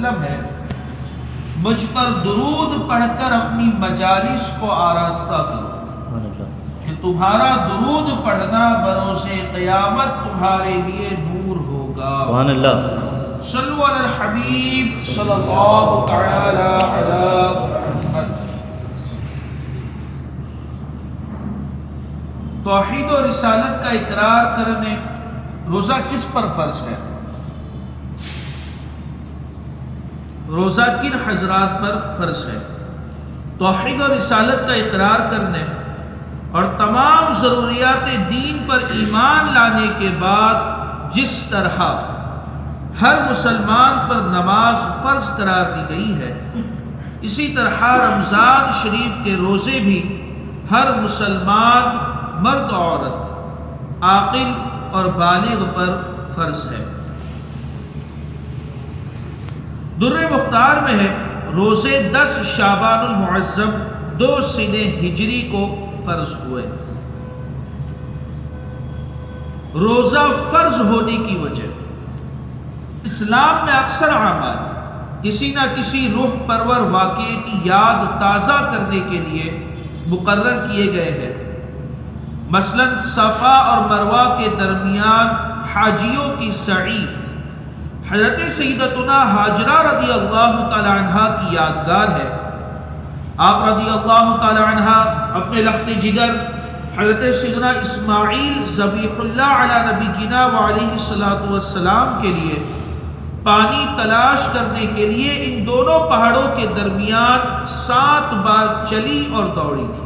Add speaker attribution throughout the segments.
Speaker 1: وسلم ہے مجھ پر درود پڑھ کر اپنی مجالس کو آراستہ کرو کہ تمہارا درود پڑھنا بروز قیامت تمہارے لیے نور ہوگا.
Speaker 2: سبحان اللہ.
Speaker 1: صلو علی الحبیب صلی اللہ تعالی علی محمد. توحید و رسالت کا اقرار کرنے روزہ کس پر فرض ہے؟ روزہ کن حضرات پر فرض ہے؟ توحید و رسالت کا اقرار کرنے اور تمام ضروریات دین پر ایمان لانے کے بعد جس طرح ہر مسلمان پر نماز فرض قرار دی گئی ہے، اسی طرح رمضان شریف کے روزے بھی ہر مسلمان مرد و عورت، عاقل اور بالغ پر فرض ہے. در مختار میں ہے روزے 10 شعبان المعظم 2 سنہ ہجری کو فرض ہوئے. روزہ فرض ہونے کی وجہ، اسلام میں اکثر اعمال کسی نہ کسی روح پرور واقعے کی یاد تازہ کرنے کے لیے مقرر کیے گئے ہیں. مثلا صفا اور مروہ کے درمیان حاجیوں کی سعی حضرت سیدتنا حاجرہ رضی اللہ تعالی عنہ کی یادگار ہے. آپ رضی اللہ تعالی عنہ اپنے لخت جگر حضرت سیدنا اسماعیل ذبیح اللہ علی نبینا وعلیہ الصلوۃ والسلام کے لیے پانی تلاش کرنے کے لیے ان دونوں پہاڑوں کے درمیان 7 بار چلی اور دوڑی تھی.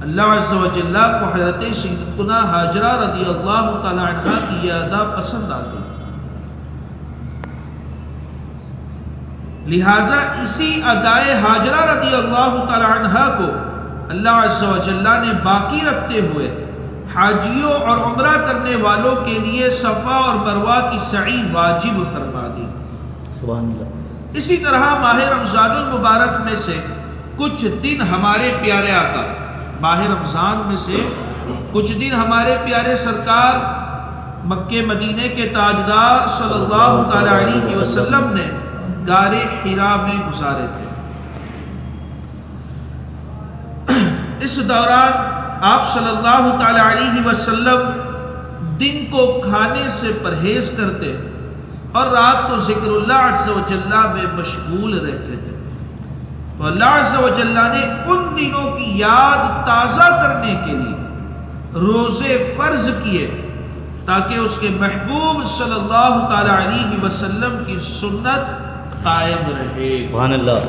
Speaker 1: اللہ عز و جل کو حضرت سیدتنا حاجرہ رضی اللہ تعالی عنہ کی یہ ادا پسند آ گئی، لہٰذا اسی ادائے حاجرہ رضی اللہ تعالی عنہ کو اللہ عز و جل نے باقی رکھتے ہوئے حاجیوں اور عمرہ کرنے والوں کے لیے صفا اور مروہ کی سعی واجب فرما دی.
Speaker 2: سبحان اللہ.
Speaker 1: اسی طرح ماہ رمضان المبارک میں سے کچھ دن ہمارے پیارے آقا، ماہ رمضان میں سے کچھ دن ہمارے پیارے سرکار مکہ مدینے کے تاجدار صلی اللہ تعالی علیہ وسلم نے غار حرا میں گزارے تھے. اس دوران آپ صلی اللہ تعالی علیہ وسلم دن کو کھانے سے پرہیز کرتے اور رات کو ذکر اللہ عز و جل میں مشغول رہتے تھے. تو اللہ عز و جل نے ان دنوں کی یاد تازہ کرنے کے لیے روزے فرض کیے تاکہ اس کے محبوب صلی اللہ تعالی علیہ وسلم کی سنت قائم رہے.
Speaker 2: سبحان اللہ.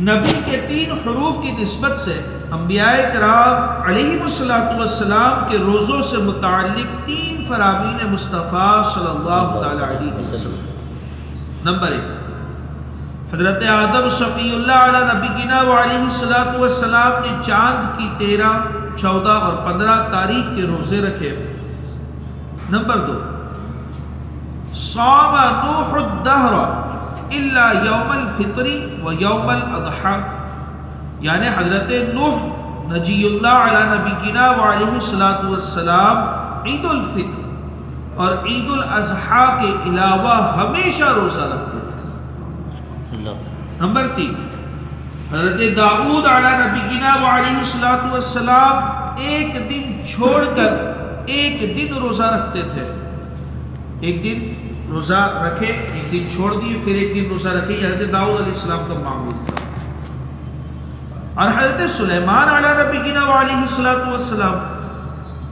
Speaker 1: نبی کے 3 حروف کی نسبت سے انبیاء کرام علیہ السلام کے روزوں سے متعلق 3 فرامین مصطفیٰ صلی اللہ تعالی علیہ وسلم. نمبر 1، حضرت آدم صفی اللہ علی نبینا وعلیہ السلام نے چاند کی 13، 14 اور 15 تاریخ کے روزے رکھے. نمبر 2، صام نوح الدہر الا یوم الفطر و یوم الاضحی، یعنی حضرت نوح نجی اللہ علی نبینا وعلیہ السلام عید الفطر اور عید الاضحی کے علاوہ ہمیشہ روزہ رکھتے تھے. نمبر 3، حضرت داؤد علی نبینا وعلیہ السلام ایک دن چھوڑ کر ایک دن روزہ رکھتے تھے. ایک دن روزہ رکھے، ایک دن چھوڑ دیے، پھر ایک دن روزہ رکھے. یہ حضرت داؤد علیہ السلام کا معمول تھا. اور حضرت سلیمان علی نبینا وعلیہ السلام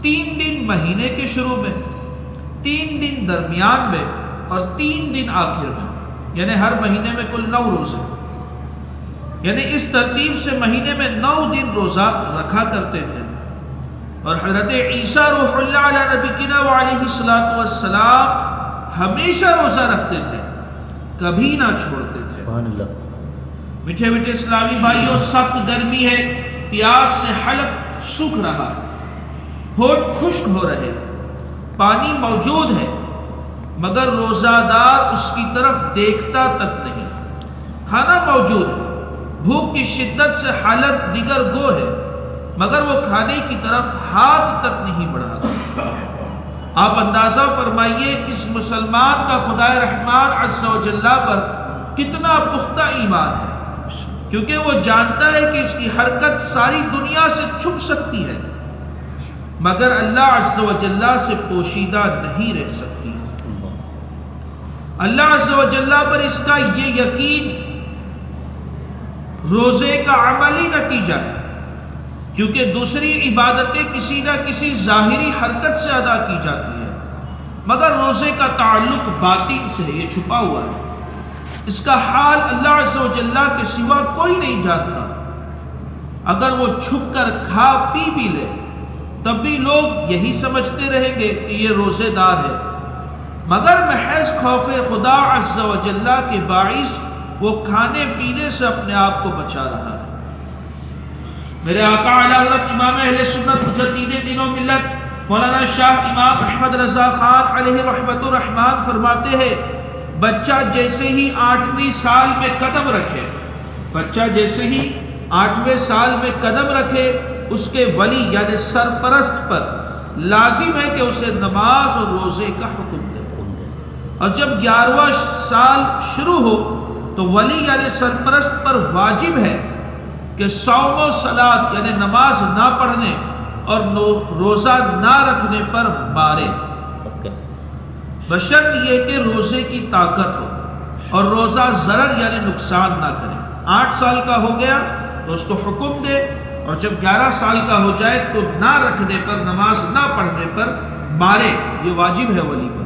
Speaker 1: 3 دن مہینے کے شروع میں، 3 دن درمیان میں اور 3 دن آخر میں، یعنی ہر مہینے میں کل 9 روزے، یعنی اس ترتیب سے مہینے میں 9 دن روزہ رکھا کرتے تھے. اور حضرت عیسیٰ روح اللہ علی نبینا وعلیہ السلام ہمیشہ روزہ رکھتے تھے، کبھی نہ چھوڑتے تھے.
Speaker 2: سبحان اللہ.
Speaker 1: میٹھے میٹھے اسلامی بھائیوں، سخت گرمی ہے، پیاس سے حلق سوکھ رہا ہے، ہونٹ خشک ہو رہے، پانی موجود ہے مگر روزہ دار اس کی طرف دیکھتا تک نہیں. کھانا موجود ہے، بھوک کی شدت سے حالت دیگر گو ہے مگر وہ کھانے کی طرف ہاتھ تک نہیں بڑھاتا. آپ اندازہ فرمائیے اس مسلمان کا خدائے رحمان عز و جل پر کتنا پختہ ایمان ہے، کیونکہ وہ جانتا ہے کہ اس کی حرکت ساری دنیا سے چھپ سکتی ہے مگر اللہ عز و جل سے پوشیدہ نہیں رہ سکتی۔ اللہ عز و جل پر اس کا یہ یقین روزے کا عملی نتیجہ ہے، کیونکہ دوسری عبادتیں کسی نہ کسی ظاہری حرکت سے ادا کی جاتی ہے مگر روزے کا تعلق باطن سے، یہ چھپا ہوا ہے، اس کا حال اللہ عز و جل کے سوا کوئی نہیں جانتا۔ اگر وہ چھپ کر کھا پی بھی لے تب بھی لوگ یہی سمجھتے رہیں گے کہ یہ روزے دار ہے، مگر محض خوف خدا عز و جل کے باعث وہ کھانے پینے سے اپنے آپ کو بچا رہا ہے۔ میرے آقا اعلی حضرت امام اہل سنت مجدد دین و ملت مولانا شاہ امام احمد رضا خان علیہ رحمت الرحمان فرماتے ہیں، بچہ جیسے ہی 8ویں سال میں قدم رکھے، بچہ جیسے ہی 8ویں سال میں قدم رکھے، اس کے ولی یعنی سرپرست پر لازم ہے کہ اسے نماز اور روزے کا حکم دے، اور جب 11واں سال شروع ہو تو ولی یعنی سرپرست پر واجب ہے کہ صوم و صلاۃ یعنی نماز نہ پڑھنے اور روزہ نہ رکھنے پر مارے، بشرط یہ کہ روزے کی طاقت ہو اور روزہ ضرر یعنی نقصان نہ کرے۔ 8 سال کا ہو گیا تو اس کو حکم دے، اور جب 11 سال کا ہو جائے تو نہ رکھنے پر، نماز نہ پڑھنے پر مارے، یہ واجب ہے ولی پر۔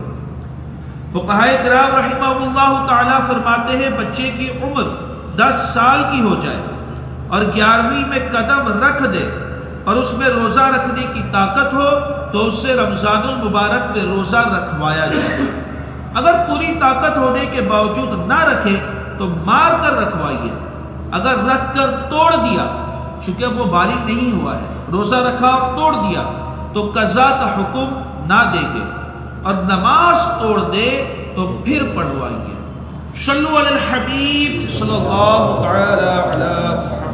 Speaker 1: فقہائے کرام رحمہ اللہ تعالیٰ فرماتے ہیں بچے کی عمر 10 سال کی ہو جائے اور 11ویں میں قدم رکھ دے اور اس میں روزہ رکھنے کی طاقت ہو تو اس سے رمضان المبارک میں روزہ رکھوایا جائے۔ اگر پوری طاقت ہونے کے باوجود نہ رکھے تو مار کر رکھوائیے، اگر رکھ کر توڑ دیا چونکہ وہ بالغ نہیں ہوا ہے، روزہ رکھا اور توڑ دیا تو قضا کا حکم نہ دے گے، اور نماز توڑ دے تو پھر پڑھوائیے۔ صلو علی الحبیب صلی اللہ تعالی علی